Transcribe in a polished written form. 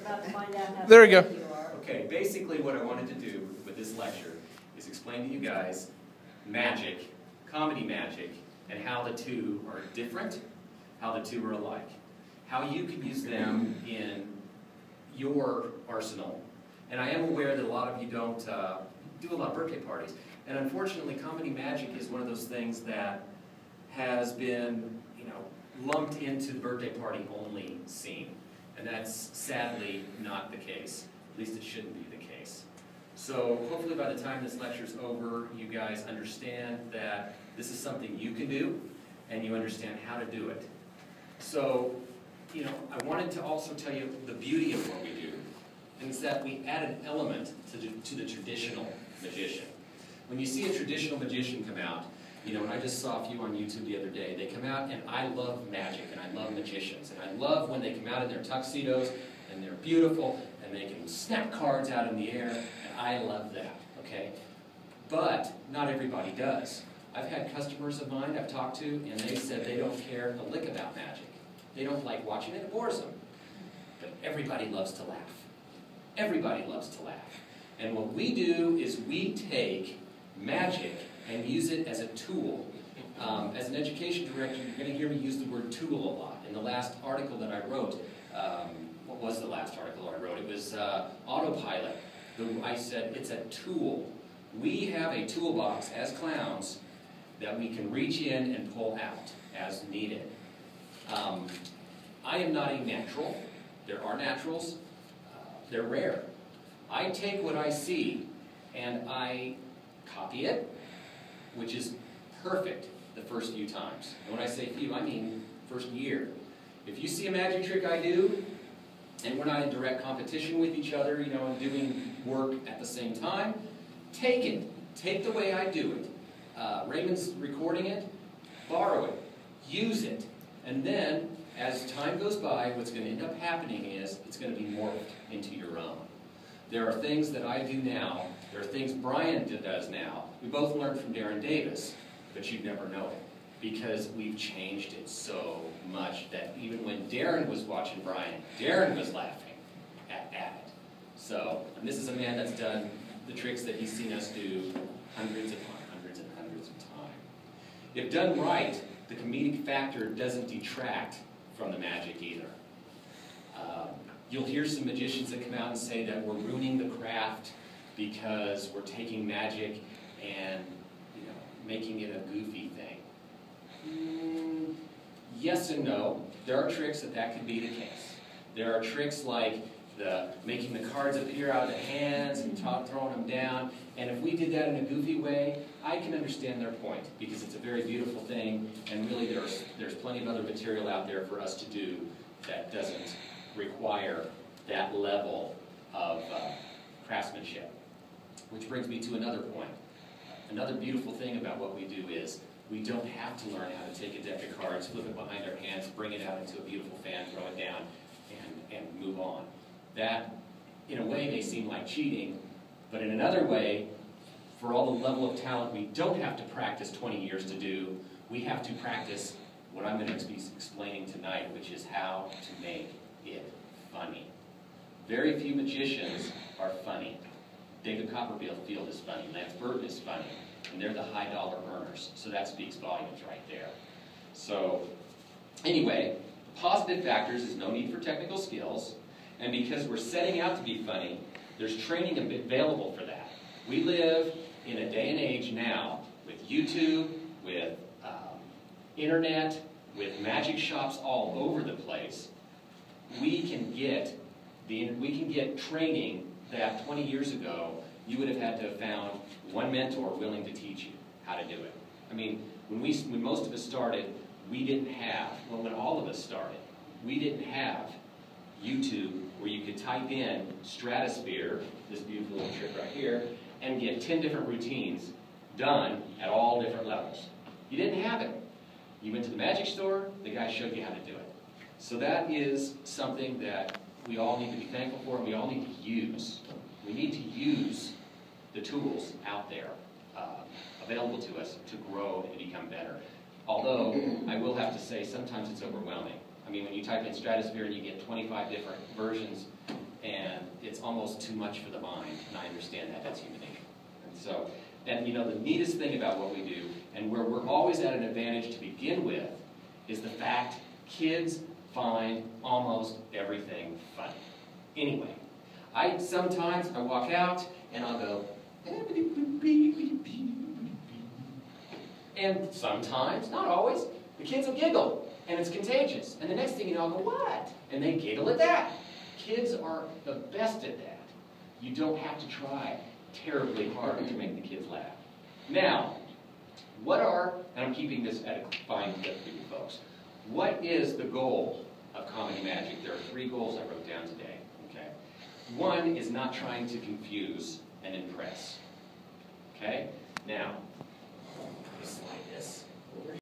about to find out how There we go. good you are. Okay, basically what I wanted to do with this lecture is explain to you guys magic, comedy magic, and how the two are different, how the two are alike, how you can use them in your arsenal. And I am aware that a lot of you don't do a lot of birthday parties. And unfortunately, comedy magic is one of those things that has been, lumped into the birthday party only scene. And that's sadly not the case. At least it shouldn't be the case. So hopefully by the time this lecture's over, you guys understand that this is something you can do, and you understand how to do it. So, I wanted to also tell you the beauty of what we do, and it's that we add an element to the traditional magician. When you see a traditional magician come out, and I just saw a few on YouTube the other day, they come out, and I love magic, and I love magicians, and I love when they come out in their tuxedos, and they're beautiful, and they can snap cards out in the air, and I love that, okay? But not everybody does. I've had customers of mine I've talked to, and they said they don't care a lick about magic. They don't like watching it, it bores them. But everybody loves to laugh. Everybody loves to laugh. And what we do is we take magic and use it as a tool. As an education director, you're going to hear me use the word tool a lot. In the last article that I wrote, what was the last article I wrote? It was Autopilot. I said it's a tool. We have a toolbox as clowns that we can reach in and pull out as needed. I am not a natural. There are naturals. They're rare. I take what I see and I copy it, which is perfect the first few times. And when I say few, I mean first year. If you see a magic trick I do, and we're not in direct competition with each other, and doing work at the same time, take it. Take the way I do it. Raymond's recording it, borrow it, use it, and then as time goes by, what's going to end up happening is it's going to be morphed into your own. There are things that I do now, there are things Brian does now. We both learned from Darren Davis, but you'd never know it because we've changed it so much that even when Darren was watching Brian, Darren was laughing at it. So, and this is a man that's done the tricks that he's seen us do hundreds and hundreds of times. If done right, the comedic factor doesn't detract from the magic either. You'll hear some magicians that come out and say that we're ruining the craft because we're taking magic and making it a goofy thing. Yes and no. There are tricks that could be the case. There are tricks like making the cards appear out of the hands and throwing them down. And if we did that in a goofy way, I can understand their point because it's a very beautiful thing, and really there's plenty of other material out there for us to do that doesn't require that level of craftsmanship. Which brings me to another point. Another beautiful thing about what we do is we don't have to learn how to take a deck of cards, flip it behind our hands, bring it out into a beautiful fan, throw it down, and move on. That, in a way, may seem like cheating, but in another way, for all the level of talent we don't have to practice 20 years to do, we have to practice what I'm going to be explaining tonight, which is how to make it funny. Very few magicians are funny. David Copperfield is funny, Lance Burton is funny, and they're the high dollar earners, so that speaks volumes right there. So, anyway, positive factors is no need for technical skills, and because we're setting out to be funny, there's training available for that. We live in a day and age now with YouTube, with internet, with magic shops all over the place. We can get training that 20 years ago you would have had to have found one mentor willing to teach you how to do it. I mean, when most of us started, when all of us started, we didn't have YouTube where you could type in Stratosphere, this beautiful little trick right here, and get 10 different routines done at all different levels. You didn't have it. You went to the magic store, the guy showed you how to do it. So that is something that we all need to be thankful for, and we all need to use. We need to use the tools out there available to us to grow and become better. Although, I will have to say, sometimes it's overwhelming. I mean, when you type in Stratosphere and you get 25 different versions, and it's almost too much for the mind, and I understand that, that's human nature. And so, and you know, the neatest thing about what we do, and where we're always at an advantage to begin with, is the fact kids find almost everything funny. Anyway, sometimes I walk out and I'll go, and sometimes, not always, the kids will giggle, and it's contagious. And the next thing you know, I'll go, what? And they giggle at that. Kids are the best at that. You don't have to try terribly hard to make the kids laugh. Now, and I'm keeping this at a fine clip for you folks, what is the goal of Comedy Magic? There are 3 goals I wrote down today. Okay? One is not trying to confuse and impress. Okay? Now,